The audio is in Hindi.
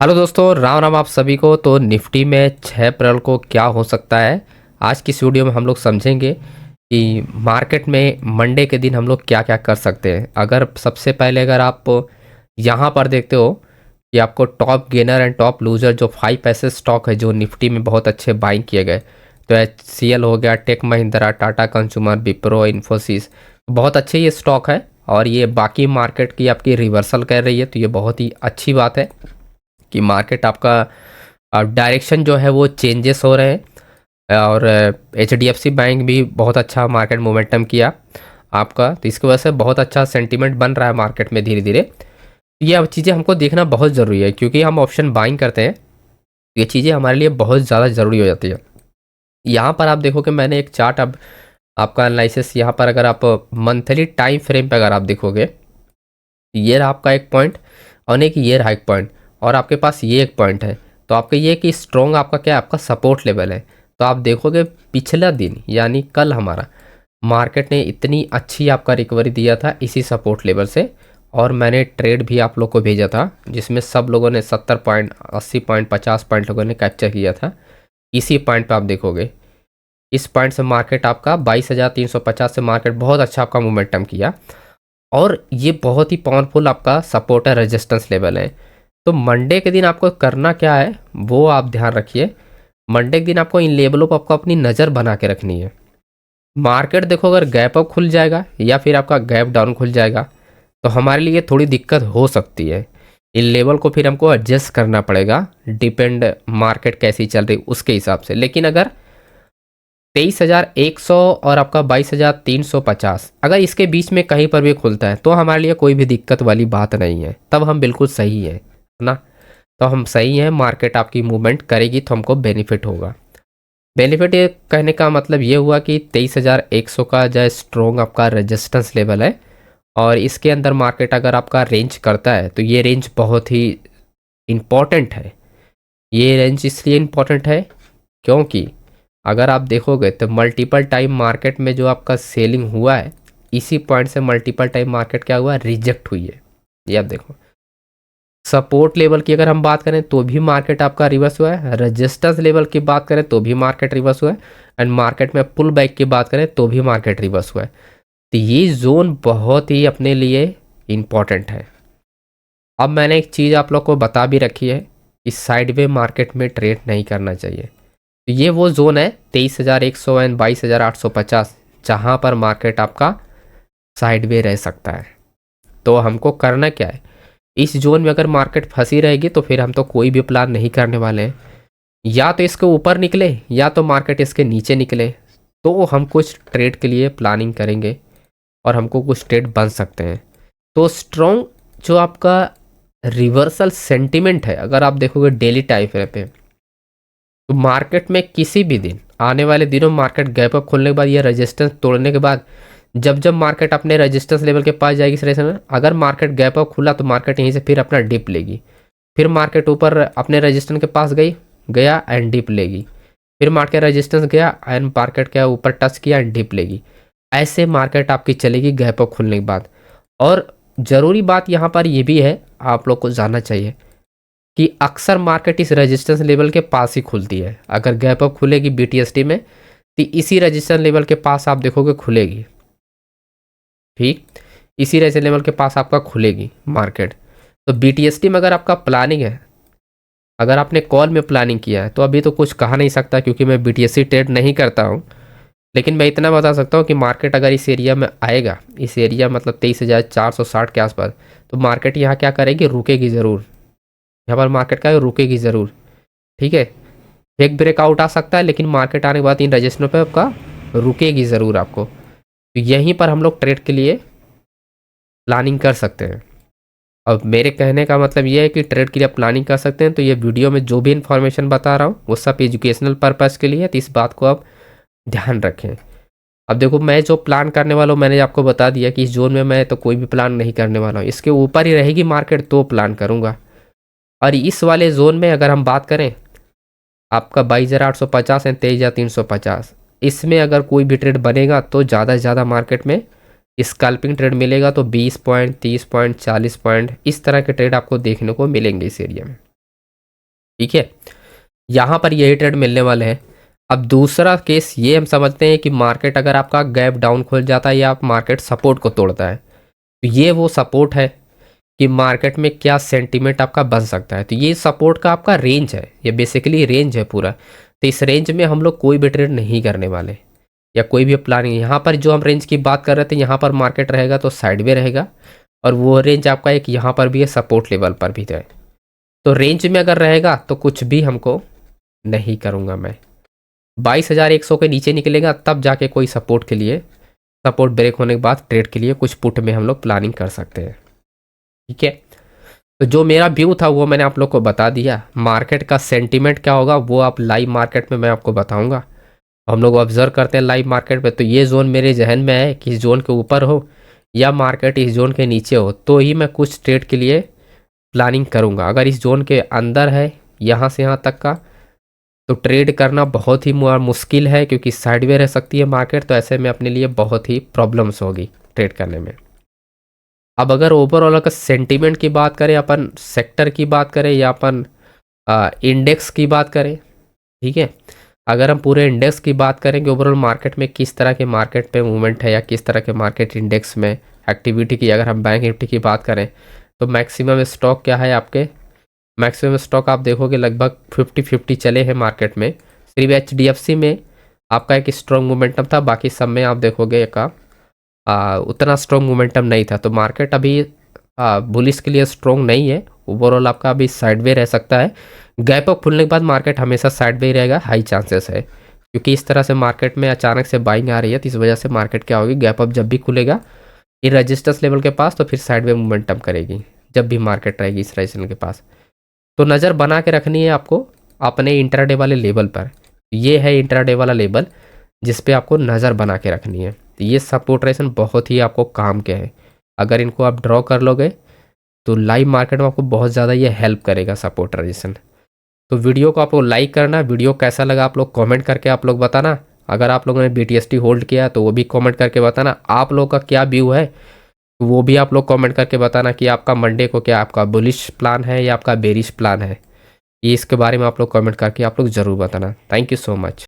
हेलो दोस्तों, राम राम आप सभी को। तो निफ्टी में 6 अप्रैल को क्या हो सकता है, आज की इस वीडियो में हम लोग समझेंगे कि मार्केट में मंडे के दिन हम लोग क्या क्या कर सकते हैं। अगर सबसे पहले अगर आप यहाँ पर देखते हो कि आपको top gainer and top loser जो 5 ऐसे स्टॉक है जो निफ्टी में बहुत अच्छे बाइंग किए गए, तो HCL हो गया, टेक महिंद्रा, टाटा कंज्यूमर, विप्रो, इन्फोसिस, बहुत अच्छे ये स्टॉक है। और ये बाकी मार्केट की आपकी रिवर्सल कर रही है, तो ये बहुत ही अच्छी बात है कि मार्केट आपका डायरेक्शन जो है वो चेंजेस हो रहे हैं। और HDFC बैंक भी बहुत अच्छा मार्केट मोमेंटम किया आपका, तो इसकी वजह से बहुत अच्छा सेंटीमेंट बन रहा है मार्केट में धीरे धीरे। ये अब चीज़ें हमको देखना बहुत ज़रूरी है, क्योंकि हम ऑप्शन बाइंग करते हैं, ये चीज़ें हमारे लिए बहुत ज़्यादा ज़रूरी हो जाती है। यहाँ पर आप देखो कि मैंने एक चार्ट, अब आपका एनालिसिस यहाँ पर अगर आप मंथली टाइम फ्रेम पे अगर आप देखोगे, ये रहा आपका एक पॉइंट और एक ये रहा एक पॉइंट, और आपके पास ये एक पॉइंट है। तो आपका ये कि स्ट्रॉन्ग आपका क्या है, आपका सपोर्ट लेवल है। तो आप देखोगे पिछला दिन यानी कल हमारा मार्केट ने इतनी अच्छी आपका रिकवरी दिया था इसी सपोर्ट लेवल से, और मैंने ट्रेड भी आप लोग को भेजा था जिसमें सब लोगों ने 70 पॉइंट, 80 पॉइंट, 50 पॉइंट लोगों ने कैप्चर किया था। इसी पॉइंट पे आप देखोगे, इस पॉइंट से मार्केट आपका 22,350 से मार्केट बहुत अच्छा आपका मोमेंटम किया, और ये बहुत ही पावरफुल आपका सपोर्ट है, रेजिस्टेंस लेवल है। तो मंडे के दिन आपको करना क्या है वो आप ध्यान रखिए। मंडे के दिन आपको इन लेवलों पर आपको अपनी नज़र बना के रखनी है। मार्केट देखो अगर गैप अप खुल जाएगा या फिर आपका गैप डाउन खुल जाएगा तो हमारे लिए थोड़ी दिक्कत हो सकती है। इन लेवल को फिर हमको एडजस्ट करना पड़ेगा, डिपेंड मार्केट कैसी चल रही उसके हिसाब से। लेकिन अगर 23,100 और आपका 22,350 अगर इसके बीच में कहीं पर भी खुलता है तो हमारे लिए कोई भी दिक्कत वाली बात नहीं है, तब हम बिल्कुल सही है ना। तो हम सही हैं, मार्केट आपकी मूवमेंट करेगी तो हमको बेनिफिट होगा। बेनिफिट ये कहने का मतलब ये हुआ कि 23,100 का जो स्ट्रॉन्ग आपका रेजिस्टेंस लेवल है, और इसके अंदर मार्केट अगर आपका रेंज करता है तो ये रेंज बहुत ही इम्पॉर्टेंट है। ये रेंज इसलिए इम्पॉर्टेंट है क्योंकि अगर आप देखोगे तो मल्टीपल टाइम मार्केट में जो आपका सेलिंग हुआ है, इसी पॉइंट से मल्टीपल टाइम मार्केट क्या हुआ, रिजेक्ट हुई है। ये आप देखो, सपोर्ट लेवल की अगर हम बात करें तो भी मार्केट आपका रिवर्स हुआ है, रेजिस्टेंस लेवल की बात करें तो भी मार्केट रिवर्स हुआ है, एंड मार्केट में पुल बैक की बात करें तो भी मार्केट रिवर्स हुआ है। तो ये जोन बहुत ही अपने लिए इम्पॉर्टेंट है। अब मैंने एक चीज़ आप लोग को बता भी रखी है कि साइडवे मार्केट में ट्रेड नहीं करना चाहिए। तो ये वो जोन है 23,100 एंड 22,850 जहाँ पर मार्केट आपका साइडवे रह सकता है। तो हमको करना क्या है, इस जोन में अगर मार्केट फंसी रहेगी तो फिर हम तो कोई भी प्लान नहीं करने वाले हैं। या तो इसके ऊपर निकले या तो मार्केट इसके नीचे निकले, तो हम कुछ ट्रेड के लिए प्लानिंग करेंगे और हमको कुछ ट्रेड बन सकते हैं। तो स्ट्रॉन्ग जो आपका रिवर्सल सेंटिमेंट है, अगर आप देखोगे डेली टाइम फ्रेम पे, तो मार्केट में किसी भी दिन आने वाले दिनों मार्केट गैप अप खोलने के बाद या रेजिस्टेंस तोड़ने के बाद, जब जब मार्केट अपने रेजिस्टेंस लेवल के पास जाएगी इस रेस में, अगर मार्केट गैप अप खुला तो मार्केट यहीं से फिर अपना डिप लेगी, फिर मार्केट ऊपर अपने रेजिस्टेंस के पास गया एंड डिप लेगी, फिर मार्केट रेजिस्टेंस गया एंड मार्केट क्या ऊपर टच किया एंड डिप लेगी। ऐसे मार्केट आपकी चलेगी गैप अप खुलने के बाद। और ज़रूरी बात यहाँ पर ये भी है, आप लोग को जानना चाहिए कि अक्सर मार्केट इस रेजिस्टेंस लेवल के पास ही खुलती है। अगर गैप अप खुलेगी BTST में तो इसी रेजिस्टेंस लेवल के पास आप देखोगे खुलेगी, ठीक, इसी रेजिस्टेंस लेवल के पास आपका खुलेगी मार्केट। तो BTST में अगर आपका प्लानिंग है, अगर आपने कॉल में प्लानिंग किया है, तो अभी तो कुछ कहा नहीं सकता क्योंकि मैं BTST ट्रेड नहीं करता हूँ। लेकिन मैं इतना बता सकता हूँ कि मार्केट अगर इस एरिया में आएगा, इस एरिया मतलब 23,460 के आसपास, तो मार्केट यहाँ क्या करेगी, रुकेगी ज़रूर। यहाँ पर मार्केट क्या है, रुकेगी ज़रूर, ठीक है। एक ब्रेकआउट आ सकता है लेकिन मार्केट आने के बाद इन रजिस्टरों पे आपका रुकेगी ज़रूर आपको। तो यहीं पर हम लोग ट्रेड के लिए प्लानिंग कर सकते हैं। अब मेरे कहने का मतलब ये है कि ट्रेड के लिए आप प्लानिंग कर सकते हैं। तो ये वीडियो में जो भी इन्फॉर्मेशन बता रहा हूँ वो सब एजुकेशनल पर्पज़ के लिए है, तो इस बात को आप ध्यान रखें। अब देखो, मैं जो प्लान करने वाला हूँ मैंने आपको बता दिया कि इस जोन में मैं तो कोई भी प्लान नहीं करने वाला हूँ, इसके ऊपर ही रहेगी मार्केट तो प्लान करूँगा। और इस वाले जोन में अगर हम बात करें आपका 22,850 है, 23,350, इसमें अगर कोई भी ट्रेड बनेगा तो ज़्यादा से ज़्यादा मार्केट में स्कैल्पिंग ट्रेड मिलेगा, तो 20 पॉइंट, 30 पॉइंट, 40 पॉइंट इस तरह के ट्रेड आपको देखने को मिलेंगे इस एरिया में। ठीक है, यहाँ पर यही ट्रेड मिलने वाले हैं। अब दूसरा केस ये हम समझते हैं कि मार्केट अगर आपका गैप डाउन खुल जाता है या आप मार्केट सपोर्ट को तोड़ता है, तो ये वो सपोर्ट है कि मार्केट में क्या सेंटीमेंट आपका बन सकता है। तो ये सपोर्ट का आपका रेंज है, ये बेसिकली रेंज है पूरा। तो इस रेंज में हम लोग कोई भी ट्रेड नहीं करने वाले या कोई भी प्लानिंग। यहाँ पर जो हम रेंज की बात कर रहे थे, यहाँ पर मार्केट रहेगा तो साइड में रहेगा, और वो रेंज आपका एक यहाँ पर भी है, सपोर्ट लेवल पर भी है। तो रेंज में अगर रहेगा तो कुछ भी हमको नहीं करूँगा मैं। 22,100 के नीचे निकलेगा तब जाके कोई सपोर्ट के लिए, सपोर्ट ब्रेक होने के बाद ट्रेड के लिए कुछ पुट में हम लोग प्लानिंग कर सकते हैं। ठीक है, तो जो मेरा व्यू था वो मैंने आप लोग को बता दिया। मार्केट का सेंटीमेंट क्या होगा वो आप लाइव मार्केट में मैं आपको बताऊंगा। हम लोग ऑब्जर्व करते हैं लाइव मार्केट पे, तो ये जोन मेरे जहन में है कि इस जोन के ऊपर हो या मार्केट इस जोन के नीचे हो तो ही मैं कुछ ट्रेड के लिए प्लानिंग करूंगा। अगर इस जोन के अंदर है यहाँ से यहाँ तक का, तो ट्रेड करना बहुत ही मुश्किल है क्योंकि साइडवे रह सकती है मार्केट। तो ऐसे में अपने लिए बहुत ही प्रॉब्लम्स होगी ट्रेड करने में। अब अगर ओवरऑल अगर सेंटीमेंट की बात करें, अपन सेक्टर की बात करें या अपन इंडेक्स की बात करें, ठीक है, अगर हम पूरे इंडेक्स की बात करेंगे ओवरऑल मार्केट में किस तरह के मार्केट पे मूवमेंट है या किस तरह के मार्केट इंडेक्स में एक्टिविटी की, अगर हम बैंक निफ्टी की बात करें तो मैक्सिमम स्टॉक क्या है आपके, मैक्सिमम स्टॉक आप देखोगे लगभग 50-50 चले हैं मार्केट में। सिर्फ HDFC में आपका एक स्ट्रॉन्ग मोमेंटम था, बाकी सब में आप देखोगे का उतना स्ट्रॉन्ग मोमेंटम नहीं था। तो मार्केट अभी बुलिश के लिए स्ट्रॉन्ग नहीं है। ओवरऑल आपका अभी साइडवे रह सकता है। गैप अप खुलने के बाद मार्केट हमेशा साइडवे ही रहेगा, हाई चांसेस है, क्योंकि इस तरह से मार्केट में अचानक से बाइंग आ रही है। तो इस वजह से मार्केट क्या होगी, गैप अप जब भी खुलेगा इन रजिस्टर्स लेवल के पास तो फिर साइडवे मोमेंटम करेगी जब भी मार्केट रहेगी इस रजिस्टर के पास। तो नज़र बना के रखनी है आपको अपने इंट्राडे वाले लेवल पर। ये है इंट्राडे वाला लेवल जिस पे आपको नज़र बना के रखनी है। तो ये सपोर्ट रेशन बहुत ही आपको काम के हैं। अगर इनको आप ड्रॉ कर लोगे तो लाइव मार्केट में आपको बहुत ज़्यादा ये हेल्प करेगा सपोर्ट रेशन। तो वीडियो को आप लोग लाइक करना, वीडियो कैसा लगा आप लोग कमेंट करके आप लोग बताना। अगर आप लोगों ने BTST होल्ड किया तो वो भी कमेंट करके बताना। आप लोगों का क्या व्यू है वो भी आप लोग कमेंट करके बताना कि आपका मंडे को क्या आपका बुलिश प्लान है या आपका बेरिश प्लान है। ये इसके बारे में आप लोग कमेंट करके आप लोग ज़रूर बताना। Thank you so much.